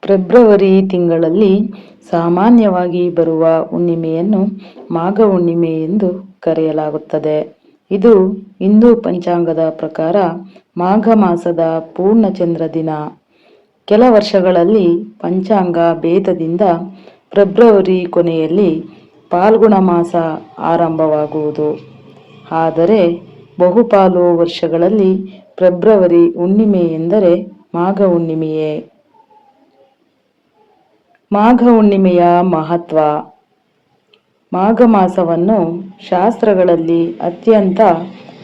February ತಿಂಗಳಲ್ಲಿ ಸಾಮಾನ್ಯವಾಗಿ ಬರುವ ಹುಣ್ಣಿಮೆಯನ್ನು ಮಾಘ ಹುಣ್ಣಿಮೆ ಎಂದು ಕರೆಯಲಾಗುತ್ತದೆ. ಇದು ಹಿಂದೂ ಪಂಚಾಂಗದ ಪ್ರಕಾರ ಮಾಘ ಮಾಸದ ಪೂರ್ಣಚಂದ್ರ ದಿನ. ಕೆಲ ವರ್ಷಗಳಲ್ಲಿ ಪಂಚಾಂಗ ಭೇದದಿಂದ ಫೆಬ್ರವರಿ ಕೊನೆಯಲ್ಲಿ ಫಾಲ್ಗುಣ ಮಾಸ ಆರಂಭವಾಗುವುದು. ಆದರೆ ಬಹುಪಾಲು ವರ್ಷಗಳಲ್ಲಿ ಫೆಬ್ರವರಿ ಹುಣ್ಣಿಮೆ ಎಂದರೆ ಮಾಘ ಹುಣ್ಣಿಮೆಯೇ. ಮಾಘ ಹುಣ್ಣಿಮೆಯ ಮಹತ್ವ. ಮಾಘ ಮಾಸವನ್ನು ಶಾಸ್ತ್ರಗಳಲ್ಲಿ ಅತ್ಯಂತ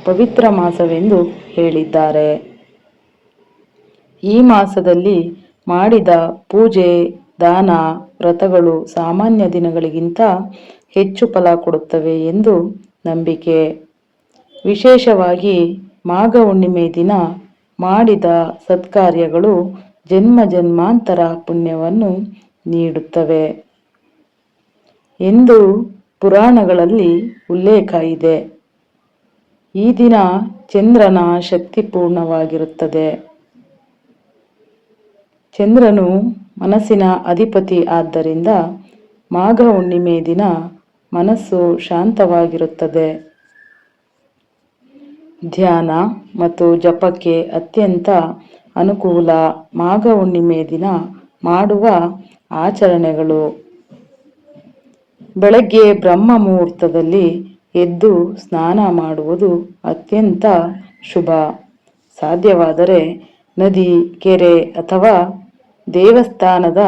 ಪವಿತ್ರ ಮಾಸವೆಂದು ಹೇಳಿದ್ದಾರೆ. ಈ ಮಾಸದಲ್ಲಿ ಮಾಡಿದ ಪೂಜೆ, ದಾನ, ವ್ರತಗಳು ಸಾಮಾನ್ಯ ದಿನಗಳಿಗಿಂತ ಹೆಚ್ಚು ಫಲ ಕೊಡುತ್ತವೆ ಎಂದು ನಂಬಿಕೆ. ವಿಶೇಷವಾಗಿ ಮಾಘ ಹುಣ್ಣಿಮೆ ದಿನ ಮಾಡಿದ ಸತ್ಕಾರ್ಯಗಳು ಜನ್ಮ ಜನ್ಮಾಂತರ ಪುಣ್ಯವನ್ನು ನೀಡುತ್ತವೆ ಎಂದು ಪುರಾಣಗಳಲ್ಲಿ ಉಲ್ಲೇಖ ಇದೆ. ಈ ದಿನ ಚಂದ್ರನ ಶಕ್ತಿಪೂರ್ಣವಾಗಿರುತ್ತದೆ. ಚಂದ್ರನು ಮನಸ್ಸಿನ ಅಧಿಪತಿ. ಆದ್ದರಿಂದ ಮಾಘ ಹುಣ್ಣಿಮೆ ದಿನ ಮನಸ್ಸು ಶಾಂತವಾಗಿರುತ್ತದೆ. ಧ್ಯಾನ ಮತ್ತು ಜಪಕ್ಕೆ ಅತ್ಯಂತ ಅನುಕೂಲ. ಮಾಘ ಹುಣ್ಣಿಮೆ ದಿನ ಮಾಡುವ ಆಚರಣೆಗಳು. ಬೆಳಗ್ಗೆ ಬ್ರಹ್ಮ ಮುಹೂರ್ತದಲ್ಲಿ ಎದ್ದು ಸ್ನಾನ ಮಾಡುವುದು ಅತ್ಯಂತ ಶುಭ. ಸಾಧ್ಯವಾದರೆ ನದಿ, ಕೆರೆ ಅಥವಾ ದೇವಸ್ಥಾನದ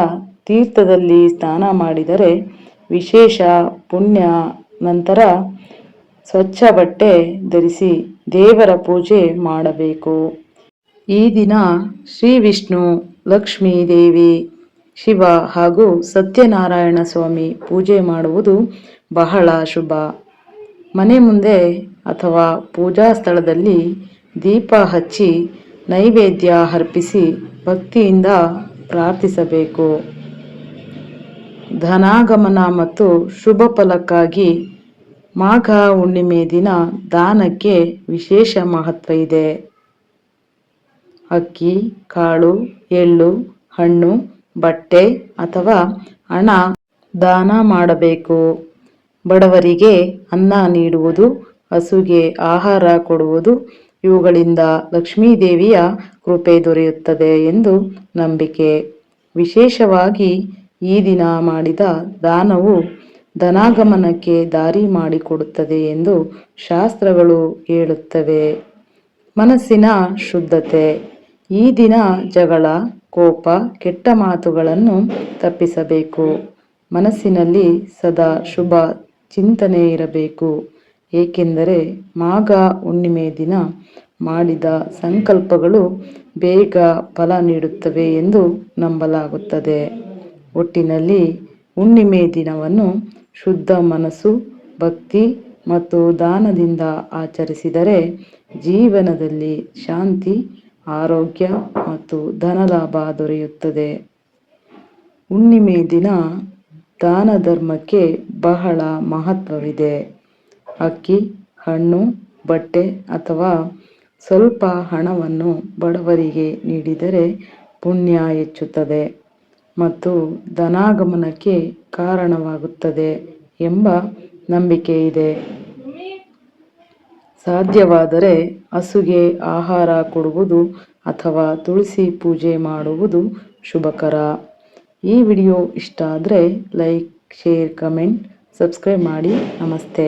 ತೀರ್ಥದಲ್ಲಿ ಸ್ನಾನ ಮಾಡಿದರೆ ವಿಶೇಷ ಪುಣ್ಯ. ನಂತರ ಸ್ವಚ್ಛ ಬಟ್ಟೆ ಧರಿಸಿ ದೇವರ ಪೂಜೆ ಮಾಡಬೇಕು. ಈ ದಿನ ಶ್ರೀ ವಿಷ್ಣು, ಲಕ್ಷ್ಮೀ ದೇವಿ, ಶಿವ ಹಾಗೂ ಸತ್ಯನಾರಾಯಣ ಸ್ವಾಮಿ ಪೂಜೆ ಮಾಡುವುದು ಬಹಳ ಶುಭ. ಮನೆ ಮುಂದೆ ಅಥವಾ ಪೂಜಾ ಸ್ಥಳದಲ್ಲಿ ದೀಪ ಹಚ್ಚಿ ನೈವೇದ್ಯ ಅರ್ಪಿಸಿ ಭಕ್ತಿಯಿಂದ ಪ್ರಾರ್ಥಿಸಬೇಕು. ಧನಾಗಮನ ಮತ್ತು ಶುಭ ಫಲಕ್ಕಾಗಿ ಮಾಘ ಹುಣ್ಣಿಮೆ ದಿನ ದಾನಕ್ಕೆ ವಿಶೇಷ ಮಹತ್ವ ಇದೆ. ಅಕ್ಕಿ, ಕಾಳು, ಎಳ್ಳು, ಹಣ್ಣು, ಬಟ್ಟೆ ಅಥವಾ ಹಣ ದಾನ ಮಾಡಬೇಕು. ಬಡವರಿಗೆ ಅನ್ನ ನೀಡುವುದು, ಹಸುಗೆ ಆಹಾರ ಕೊಡುವುದು, ಇವುಗಳಿಂದ ಲಕ್ಷ್ಮೀದೇವಿಯ ಕೃಪೆ ದೊರೆಯುತ್ತದೆ ಎಂದು ನಂಬಿಕೆ. ವಿಶೇಷವಾಗಿ ಈ ದಿನ ಮಾಡಿದ ದಾನವು ಧನಾಗಮನಕ್ಕೆ ದಾರಿ ಮಾಡಿಕೊಡುತ್ತದೆ ಎಂದು ಶಾಸ್ತ್ರಗಳು ಹೇಳುತ್ತವೆ. ಮನಸ್ಸಿನ ಶುದ್ಧತೆ. ಈ ದಿನ ಜಗಳ, ಕೋಪ, ಕೆಟ್ಟ ಮಾತುಗಳನ್ನು ತಪ್ಪಿಸಬೇಕು. ಮನಸ್ಸಿನಲ್ಲಿ ಸದಾ ಶುಭ ಚಿಂತನೆ ಇರಬೇಕು. ಏಕೆಂದರೆ ಮಾಘ ಹುಣ್ಣಿಮೆ ದಿನ ಮಾಡಿದ ಸಂಕಲ್ಪಗಳು ಬೇಗ ಫಲ ನೀಡುತ್ತವೆ ಎಂದು ನಂಬಲಾಗುತ್ತದೆ. ಒಟ್ಟಿನಲ್ಲಿ ಹುಣ್ಣಿಮೆ ದಿನವನ್ನು ಶುದ್ಧ ಮನಸ್ಸು, ಭಕ್ತಿ ಮತ್ತು ದಾನದಿಂದ ಆಚರಿಸಿದರೆ ಜೀವನದಲ್ಲಿ ಶಾಂತಿ, ಆರೋಗ್ಯ ಮತ್ತು ಧನಲಾಭ ದೊರೆಯುತ್ತದೆ. ಹುಣ್ಣಿಮೆ ದಿನ ದಾನ ಧರ್ಮಕ್ಕೆ ಬಹಳ ಮಹತ್ವವಿದೆ. ಅಕ್ಕಿ, ಹಣ್ಣು, ಬಟ್ಟೆ ಅಥವಾ ಸ್ವಲ್ಪ ಹಣವನ್ನು ಬಡವರಿಗೆ ನೀಡಿದರೆ ಪುಣ್ಯ ಹೆಚ್ಚುತ್ತದೆ ಮತ್ತು ಧನಾಗಮನಕ್ಕೆ ಕಾರಣವಾಗುತ್ತದೆ ಎಂಬ ನಂಬಿಕೆ ಇದೆ. ಸಾಧ್ಯವಾದರೆ ಹಸುಗೆ ಆಹಾರ ಕೊಡುವುದು ಅಥವಾ ತುಳಸಿ ಪೂಜೆ ಮಾಡುವುದು ಶುಭಕರ. ಈ ವಿಡಿಯೋ ಇಷ್ಟ ಆದರೆ ಲೈಕ್, ಶೇರ್, ಕಮೆಂಟ್, ಸಬ್ಸ್ಕ್ರೈಬ್ ಮಾಡಿ. ನಮಸ್ತೆ.